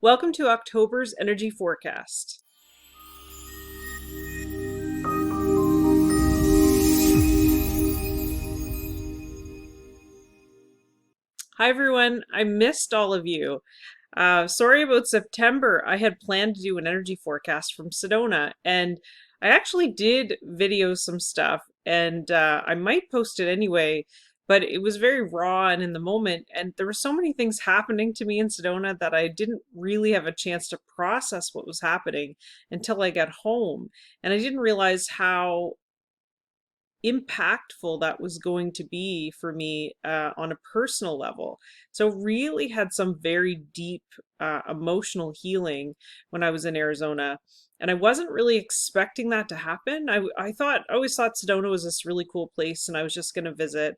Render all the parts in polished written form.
Welcome to October's energy forecast. Hi everyone, I missed all of you. Sorry about September. I had planned to do an energy forecast from Sedona, and I actually did video some stuff, and I might post it anyway, but it was very raw and in the moment, and there were so many things happening to me in Sedona that I didn't really have a chance to process what was happening until I got home. And I didn't realize how impactful that was going to be for me on a personal level. So really had some very deep emotional healing when I was in Arizona. And I wasn't really expecting that to happen. I always thought Sedona was this really cool place and I was just going to visit.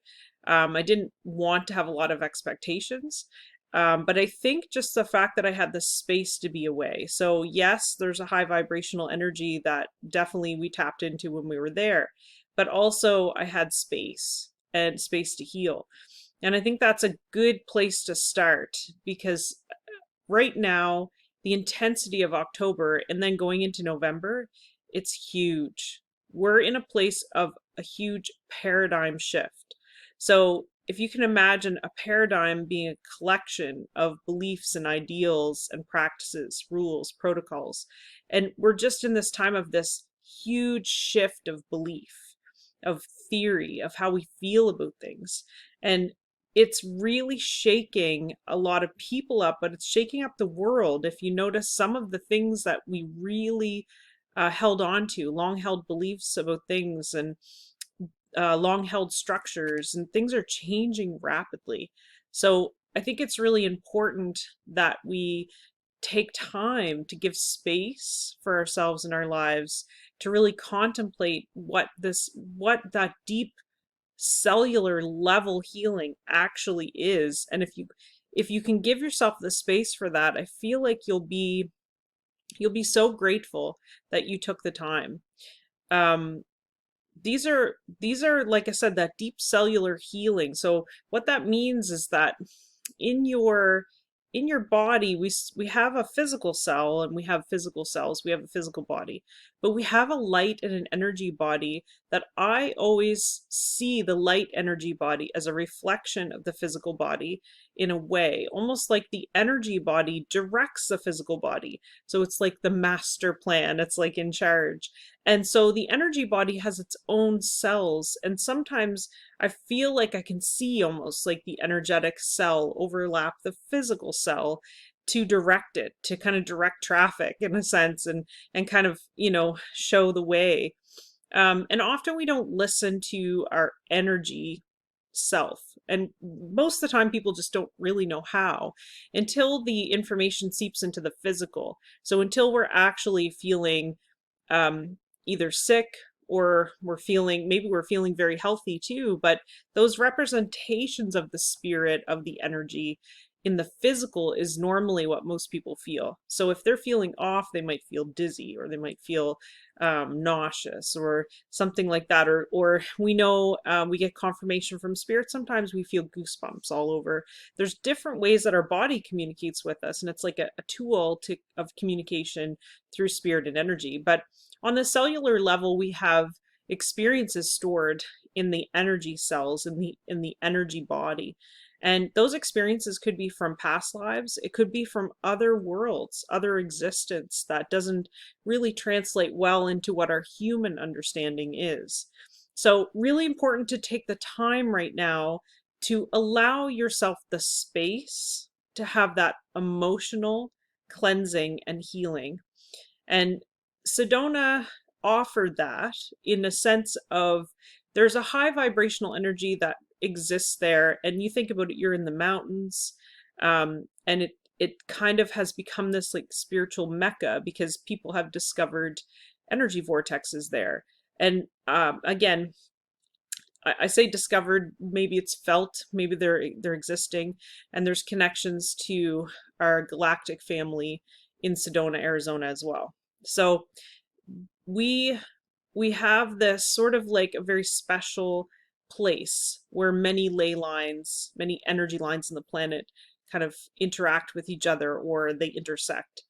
I didn't want to have a lot of expectations. But I think just the fact that I had the space to be away. So yes, there's a high vibrational energy that definitely we tapped into when we were there, but also I had space and space to heal. And I think that's a good place to start because right now, the intensity of October and then going into November, it's huge. We're in a place of a huge paradigm shift. So if you can imagine a paradigm being a collection of beliefs and ideals and practices, rules, protocols, and we're just in this time of this huge shift of belief, of theory, of how we feel about things. And it's really shaking a lot of people up, but it's shaking up the world. If you notice some of the things that we really held on to, long held beliefs about things and long held structures, and things are changing rapidly. So I think it's really important that we take time to give space for ourselves in our lives to really contemplate what that deep cellular level healing actually is. And if you can give yourself the space for that, I feel like you'll be so grateful that you took the time. um these are like I said, that deep cellular healing. So what that means is that in your body, we have a physical cell, and we have physical cells, we have a physical body, but we have a light and an energy body. That I always see the light energy body as a reflection of the physical body, in a way almost like the energy body directs the physical body. So it's like the master plan, it's like in charge. And so the energy body has its own cells, and sometimes I feel like I can see almost like the energetic cell overlap the physical cell to direct it, to kind of direct traffic in a sense, and kind of, show the way. And often we don't listen to our energy self. And most of the time, people just don't really know how until the information seeps into the physical. So until we're actually feeling um, either sick, or maybe we're feeling very healthy too, but those representations of the spirit, of the energy in the physical, is normally what most people feel. So if they're feeling off, they might feel dizzy, or they might feel nauseous, or something like that. Or we know, we get confirmation from spirit. Sometimes we feel goosebumps all over. There's different ways that our body communicates with us, and it's like a tool of communication through spirit and energy. But on the cellular level, we have experiences stored in the energy cells, in the energy body. And those experiences could be from past lives. It could be from other worlds, other existence that doesn't really translate well into what our human understanding is. So really important to take the time right now to allow yourself the space to have that emotional cleansing and healing. And Sedona offered that, in a sense of, there's a high vibrational energy that exists there. And you think about it, you're in the mountains, and it kind of has become this like spiritual mecca because people have discovered energy vortexes there. And again, I say discovered, maybe it's felt, maybe they're existing, and there's connections to our galactic family in Sedona, Arizona as well. So we we have this sort of like a very special place where many ley lines, many energy lines in the planet kind of interact with each other or they intersect.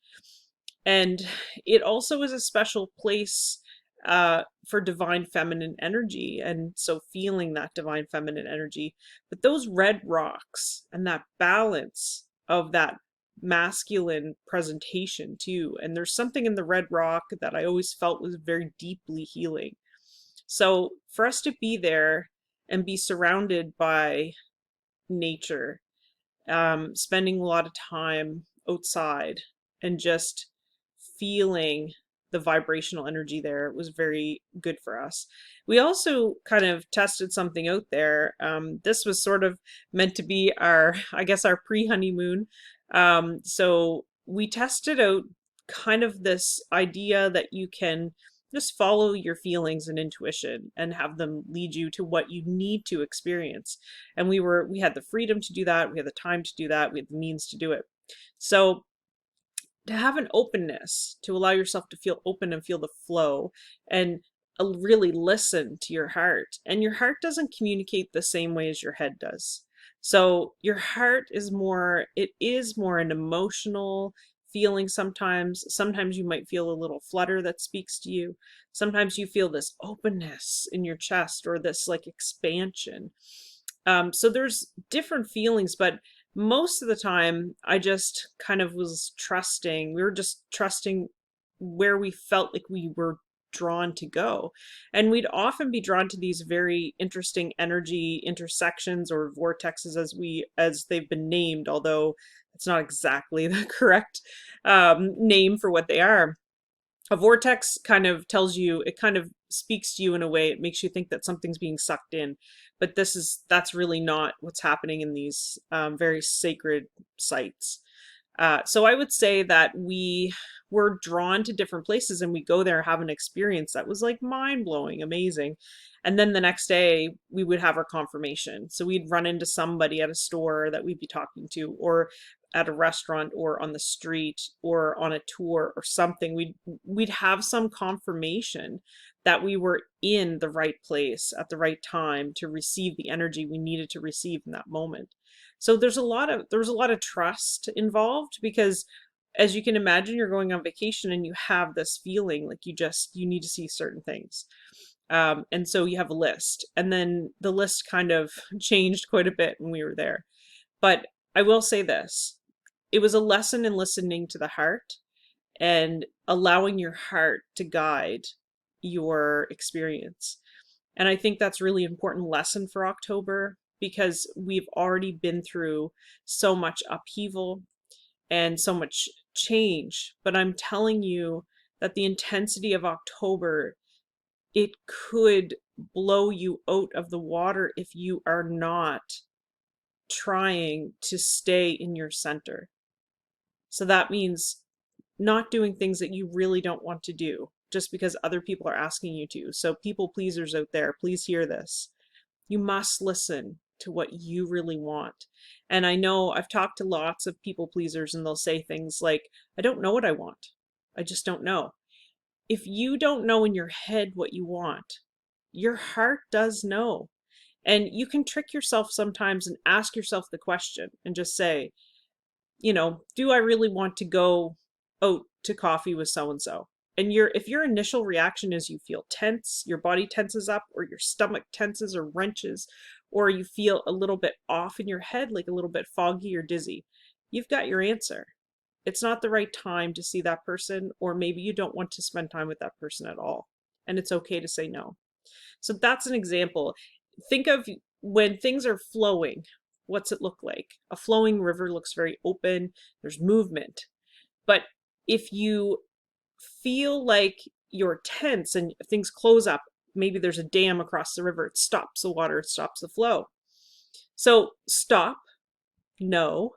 And it also is a special place for divine feminine energy. And so feeling that divine feminine energy, but those red rocks and that balance of that masculine presentation too. And there's something in the red rock that I always felt was very deeply healing. So for us to be there and be surrounded by nature, spending a lot of time outside and just feeling the vibrational energy there was very good for us. We also kind of tested something out there. This was sort of meant to be our, I guess, our pre-honeymoon. So we tested out kind of this idea that you can just follow your feelings and intuition and have them lead you to what you need to experience. And we had the freedom to do that, we had the time to do that, we had the means to do it. So to have an openness, to allow yourself to feel open and feel the flow and really listen to your heart. And your heart doesn't communicate the same way as your head does. So your heart is more, it is more an emotional feeling sometimes. Sometimes you might feel a little flutter that speaks to you. Sometimes you feel this openness in your chest or this like expansion. So there's different feelings, but most of the time I just kind of was trusting. We were just trusting where we felt like we were drawn to go. And we'd often be drawn to these very interesting energy intersections or vortexes as they've been named, although it's not exactly the correct name for what they are. A vortex kind of tells you, it kind of speaks to you in a way, it makes you think that something's being sucked in, but that's really not what's happening in these very sacred sites. So I would say that we were drawn to different places and we go there, have an experience that was like mind blowing, amazing. And then the next day we would have our confirmation. So we'd run into somebody at a store that we'd be talking to, or at a restaurant, or on the street, or on a tour or something. We'd have some confirmation that we were in the right place at the right time to receive the energy we needed to receive in that moment. So there was a lot of trust involved, because as you can imagine, you're going on vacation and you have this feeling like you need to see certain things. And so you have a list, and then the list kind of changed quite a bit when we were there. But I will say this, it was a lesson in listening to the heart and allowing your heart to guide your experience. And I think that's really important lesson for October, because we've already been through so much upheaval and so much change. But I'm telling you that the intensity of October, it could blow you out of the water if you are not trying to stay in your center. So that means not doing things that you really don't want to do just because other people are asking you to. So people pleasers out there, please hear this. You must listen to what you really want. And I know I've talked to lots of people pleasers and they'll say things like, I don't know what I want. I just don't know. If you don't know in your head what you want, your heart does know. And you can trick yourself sometimes and ask yourself the question and just say, do I really want to go out to coffee with so and so? And if your initial reaction is you feel tense, your body tenses up, or your stomach tenses or wrenches, or you feel a little bit off in your head, like a little bit foggy or dizzy, you've got your answer. It's not the right time to see that person, or maybe you don't want to spend time with that person at all. And it's okay to say no. So that's an example. Think of when things are flowing, what's it look like? A flowing river looks very open, there's movement. But if you feel like you're tense and things close up, maybe there's a dam across the river, it stops the water, it stops the flow. So stop, no,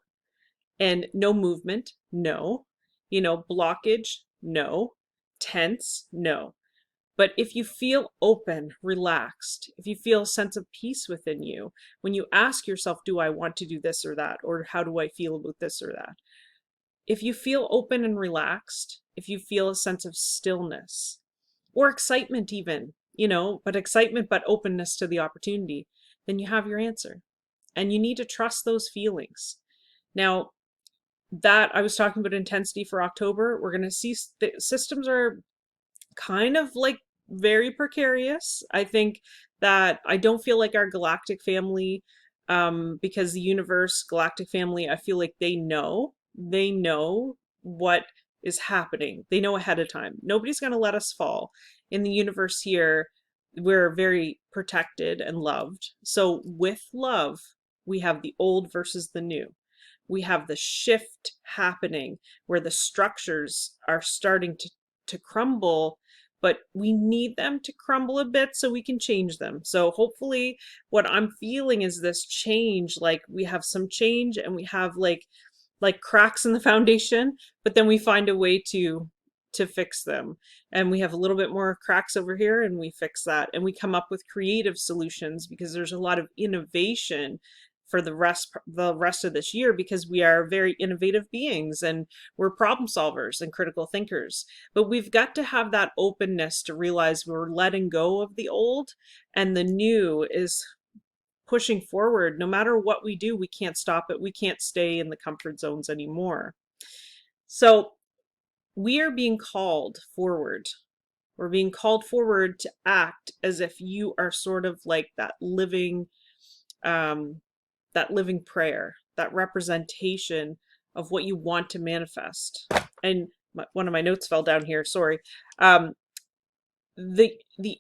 and no movement, no. Blockage, no. Tense, no. But if you feel open, relaxed, if you feel a sense of peace within you, when you ask yourself, do I want to do this or that? Or how do I feel about this or that? If you feel open and relaxed, if you feel a sense of stillness or excitement even, but excitement, but openness to the opportunity, then you have your answer. And you need to trust those feelings. Now, that I was talking about intensity for October, we're going to see systems are kind of like very precarious. I think that I don't feel like our galactic family, because the universe, galactic family, I feel like they know what is happening. They know ahead of time. Nobody's going to let us fall. In the universe here, we're very protected and loved. So with love, we have the old versus the new. We have the shift happening where the structures are starting to crumble, but we need them to crumble a bit so we can change them. So hopefully what I'm feeling is this change, like we have some change and we have like cracks in the foundation, but then we find a way to fix them. And we have a little bit more cracks over here and we fix that. And we come up with creative solutions because there's a lot of innovation for the rest of this year, because we are very innovative beings and we're problem solvers and critical thinkers. But we've got to have that openness to realize we're letting go of the old and the new is pushing forward. No matter what we do, we can't stop it. We can't stay in the comfort zones anymore. So we are being called forward. We're being called forward to act as if you are sort of like um, that living prayer, that representation of what you want to manifest. And one of my notes fell down here. Sorry. The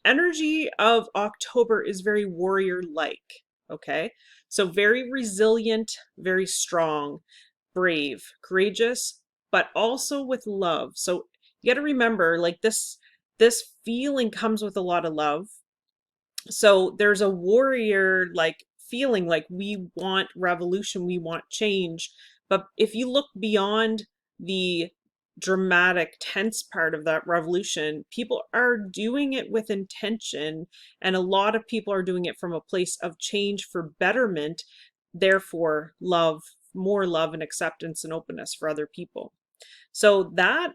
energy of October is very warrior like. Okay, so very resilient, very strong, brave, courageous, but also with love. So you got to remember, like this feeling comes with a lot of love. So there's a warrior like feeling, like we want revolution, we want change. But if you look beyond the dramatic, tense part of that revolution, people are doing it with intention, and a lot of people are doing it from a place of change for betterment, therefore love, more love and acceptance and openness for other people. So that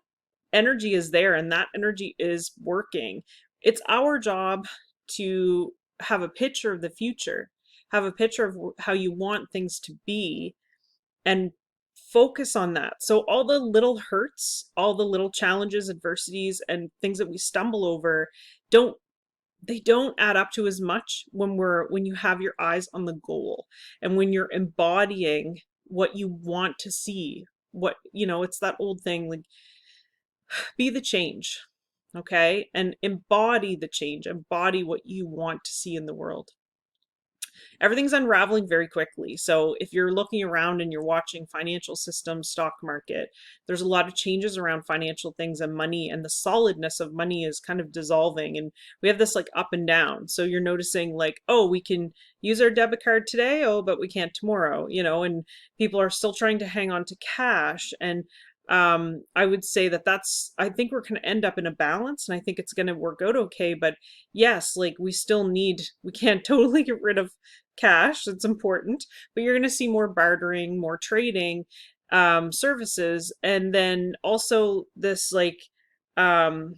energy is there and that energy is working. It's our job to have a picture of the future, have a picture of how you want things to be, and focus on that. So all the little hurts, all the little challenges, adversities, and things that we stumble over don't they don't add up to as much when you have your eyes on the goal and when you're embodying what you want to see. What, it's that old thing, like, be the change, okay? And embody the change, embody what you want to see in the world. Everything's unraveling very quickly. So if you're looking around and you're watching financial systems, stock market, there's a lot of changes around financial things and money, and the solidness of money is kind of dissolving. And we have this like up and down. So you're noticing like, oh, we can use our debit card today, oh, but we can't tomorrow, and people are still trying to hang on to cash. And I would say I think we're going to end up in a balance, and I think it's going to work out okay. But yes, like we can't totally get rid of cash. It's important, but you're going to see more bartering, more trading, services, and then also this like, um,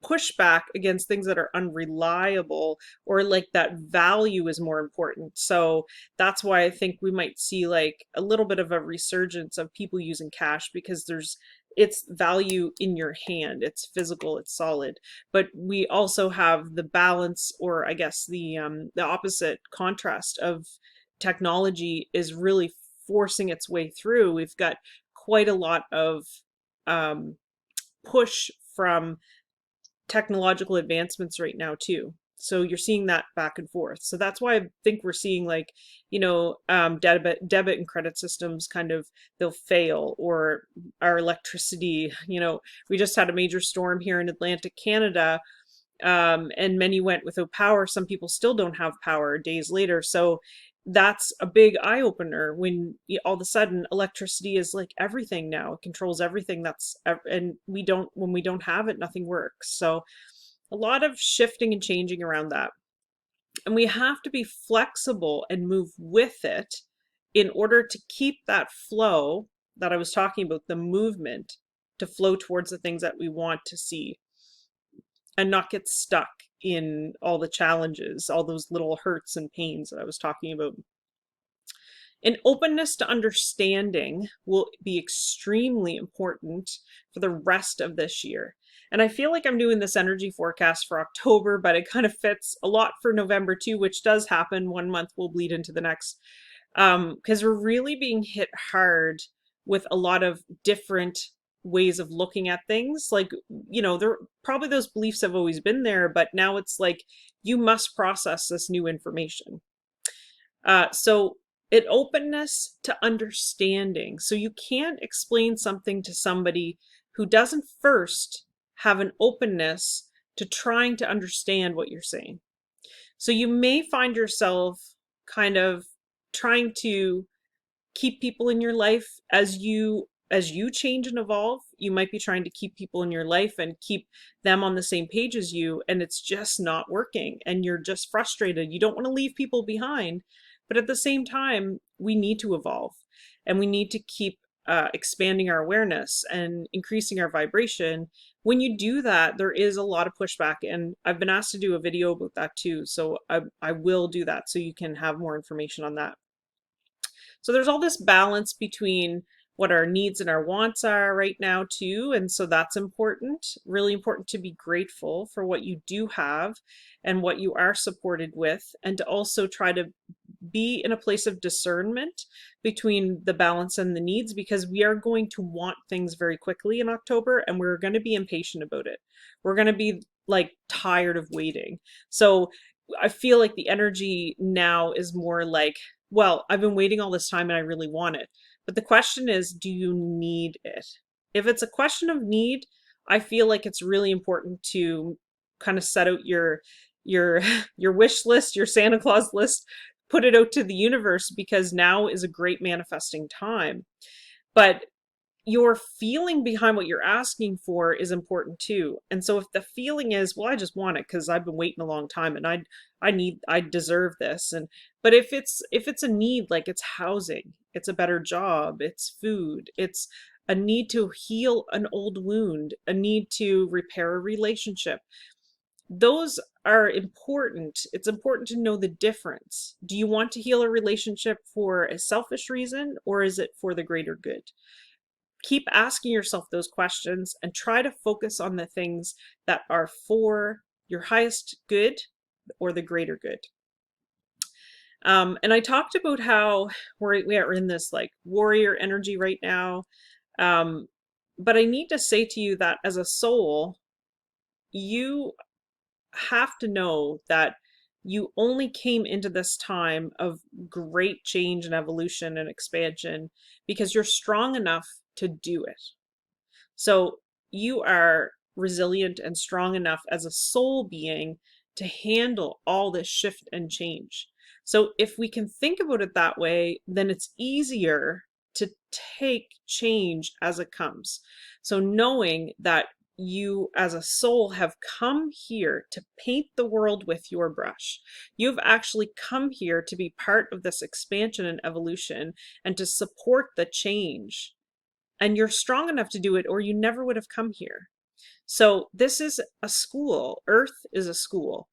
pushback against things that are unreliable, or like that value is more important. So that's why I think we might see like a little bit of a resurgence of people using cash, because it's value in your hand, it's physical, it's solid. But we also have the balance, or I guess the opposite contrast of technology is really forcing its way through. We've got quite a lot of um, push from technological advancements right now too. So you're seeing that back and forth. So that's why I think we're seeing like, debit and credit systems kind of, they'll fail, or our electricity, we just had a major storm here in Atlantic Canada, and many went without power. Some people still don't have power days later. So that's a big eye opener when all of a sudden electricity is like everything now. It controls everything. And when we don't have it, nothing works. So a lot of shifting and changing around that. And we have to be flexible and move with it in order to keep that flow that I was talking about, the movement to flow towards the things that we want to see, and not get stuck in all the challenges, all those little hurts and pains that I was talking about. An openness to understanding will be extremely important for the rest of this year. And I feel like I'm doing this energy forecast for October, but it kind of fits a lot for November too, which does happen. 1 month will bleed into the next, because we're really being hit hard with a lot of different ways of looking at things. Like, there probably those beliefs have always been there, but now it's like you must process this new information. So an openness to understanding. So you can't explain something to somebody who doesn't first have an openness to trying to understand what you're saying. So you may find yourself kind of trying to keep people in your life as you change and evolve. You might be trying to keep people in your life and keep them on the same page as you, and it's just not working, and you're just frustrated. You don't want to leave people behind, but at the same time, we need to evolve, and we need to keep expanding our awareness and increasing our vibration. When you do that, there is a lot of pushback, and I've been asked to do a video about that too, so I will do that so you can have more information on that. So there's all this balance between what our needs and our wants are right now too. And so that's important, really important to be grateful for what you do have and what you are supported with, and to also try to be in a place of discernment between the balance and the needs, because we are going to want things very quickly in October, and we're going to be impatient about it. We're going to be like tired of waiting. So I feel like the energy now is more like, well, I've been waiting all this time and I really want it. But the question is, do you need it? If it's a question of need, I feel like it's really important to kind of set out your your wish list, your Santa Claus list, put it out to the universe, because now is a great manifesting time. But your feeling behind what you're asking for is important too. And so if the feeling is, well, I just want it because I've been waiting a long time and I deserve this. But if it's a need, like it's housing, it's a better job, it's food, it's a need to heal an old wound, a need to repair a relationship, those are important. It's important to know the difference. Do you want to heal a relationship for a selfish reason, or is it for the greater good? Keep asking yourself those questions and try to focus on the things that are for your highest good or the greater good. And I talked about how we are in this like warrior energy right now. But I need to say to you that as a soul, you have to know that you only came into this time of great change and evolution and expansion because you're strong enough to do it. So you are resilient and strong enough as a soul being to handle all this shift and change. So if we can think about it that way, then it's easier to take change as it comes. So knowing that you as a soul have come here to paint the world with your brush. You've actually come here to be part of this expansion and evolution and to support the change. And you're strong enough to do it, or you never would have come here. So this is a school. Earth is a school.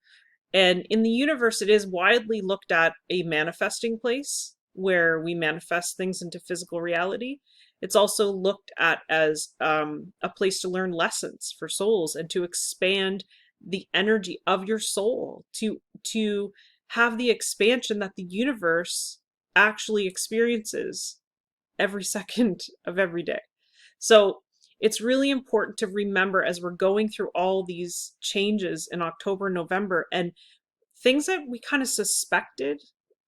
And in the universe, it is widely looked at a manifesting place where we manifest things into physical reality. It's also looked at as a place to learn lessons for souls and to expand the energy of your soul, to have the expansion that the universe actually experiences every second of every day. So it's really important to remember as we're going through all these changes in October, November, and things that we kind of suspected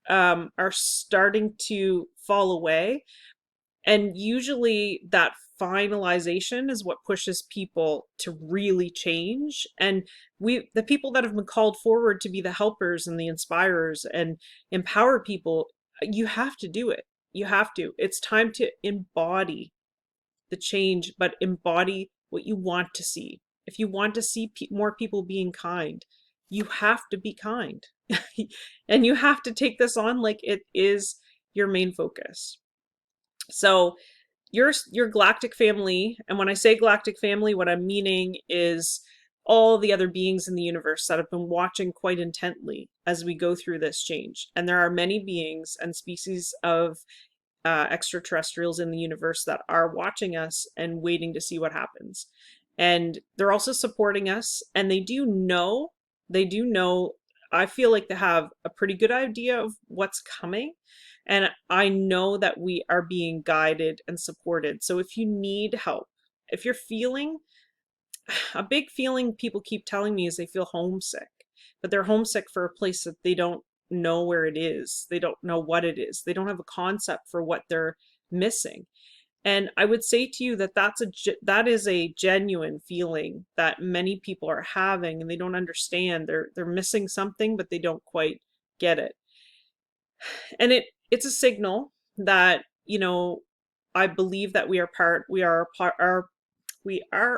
are starting to fall away. And usually that finalization is what pushes people to really change. And the people that have been called forward to be the helpers and the inspirers and empower people, you have to do it. You have to. It's time to embody the change, but embody what you want to see. If you want to see more people being kind, you have to be kind. And you have to take this on like it is your main focus. So your galactic family, and when I say galactic family, what I'm meaning is all the other beings in the universe that have been watching quite intently as we go through this change. And there are many beings and species of extraterrestrials in the universe that are watching us and waiting to see what happens. And they're also supporting us, and they do know, I feel like they have a pretty good idea of what's coming. And I know that we are being guided and supported. So if you need help, if you're feeling a big feeling people keep telling me is they feel homesick, but they're homesick for a place that they don't know where it is. They don't know what it is. They don't have a concept for what they're missing. And I would say to you that that is a genuine feeling that many people are having, and they don't understand. They're missing something, but they don't quite get it. And it's a signal that, I believe that we are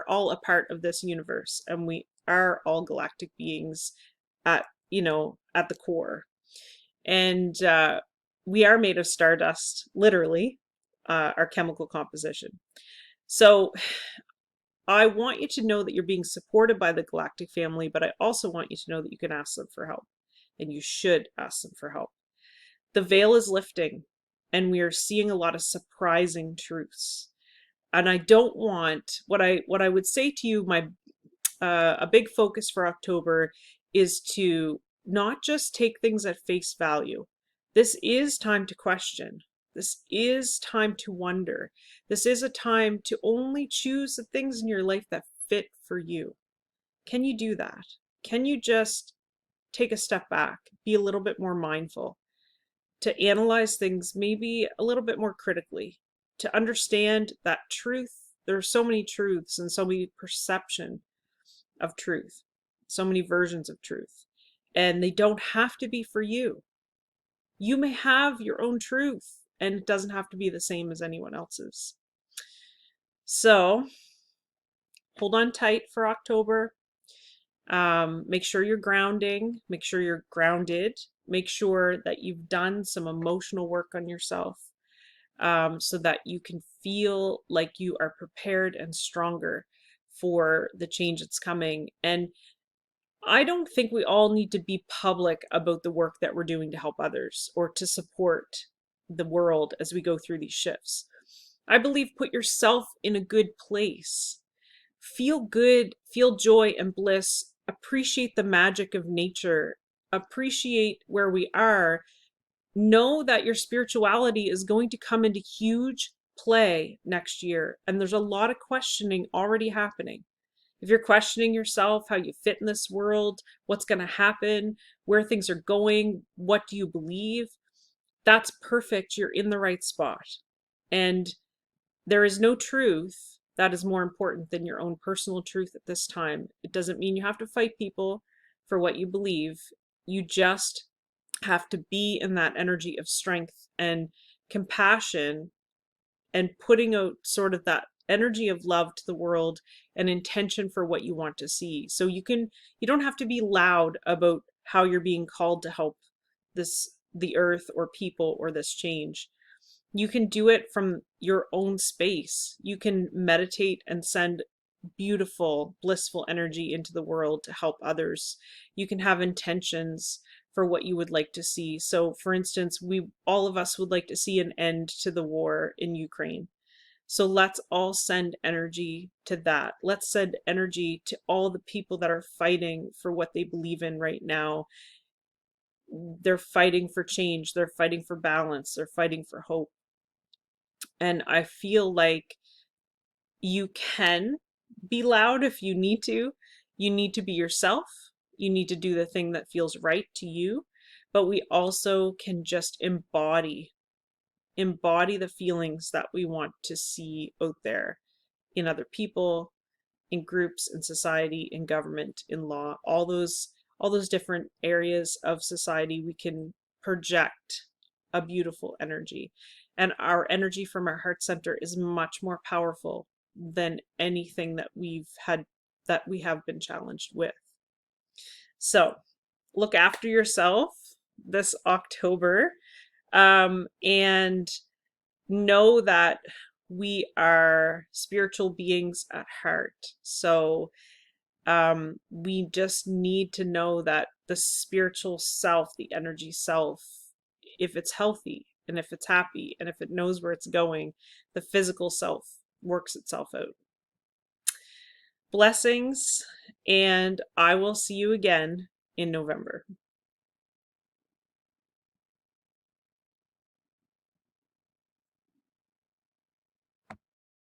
all a part of this universe, and we are all galactic beings at, at the core. And we are made of stardust, literally, our chemical composition. So I want you to know that you're being supported by the galactic family, but I also want you to know that you can ask them for help, and you should ask them for help. The veil is lifting, and we are seeing a lot of surprising truths. And I don't want what I would say to you, a big focus for October is to not just take things at face value. This is time to question. This is time to wonder. This is a time to only choose the things in your life that fit for you. Can you do that? Can you just take a step back, be a little bit more mindful, to analyze things maybe a little bit more critically, to understand that truth, there are so many truths and so many perception of truth, so many versions of truth, and they don't have to be for you. You may have your own truth, and it doesn't have to be the same as anyone else's. So hold on tight for October. Make sure you're grounding, make sure you're grounded, make sure that you've done some emotional work on yourself, so that you can feel like you are prepared and stronger for the change that's coming. And I don't think we all need to be public about the work that we're doing to help others or to support the world as we go through these shifts. I believe put yourself in a good place. Feel good, feel joy and bliss, appreciate the magic of nature, appreciate where we are. Know that your spirituality is going to come into huge play next year, and there's a lot of questioning already happening. If you're questioning yourself, how you fit in this world, what's going to happen, where things are going, what do you believe, that's perfect. You're in the right spot. And there is no truth that is more important than your own personal truth at this time. It doesn't mean you have to fight people for what you believe. You just have to be in that energy of strength and compassion, and putting out sort of that energy of love to the world and intention for what you want to see. So you don't have to be loud about how you're being called to help the earth or people or this change. You can do it from your own space. You can meditate and send beautiful, blissful energy into the world to help others. You can have intentions for what you would like to see. So for instance, all of us would like to see an end to the war in Ukraine. So let's all send energy to that. Let's send energy to all the people that are fighting for what they believe in right now. They're fighting for change. They're fighting for balance. They're fighting for hope. And I feel like you can be loud if you need to. You need to be yourself. You need to do the thing that feels right to you. But we also can just embody the feelings that we want to see out there in other people, in groups, in society, in government, in law, all those different areas of society. We can project a beautiful energy, and our energy from our heart center is much more powerful than anything that we have been challenged with. So look after yourself this October, and know that we are spiritual beings at heart. So We just need to know that the spiritual self, the energy self, if it's healthy and if it's happy and if it knows where it's going, the physical self works itself out. Blessings, and I will see you again in November.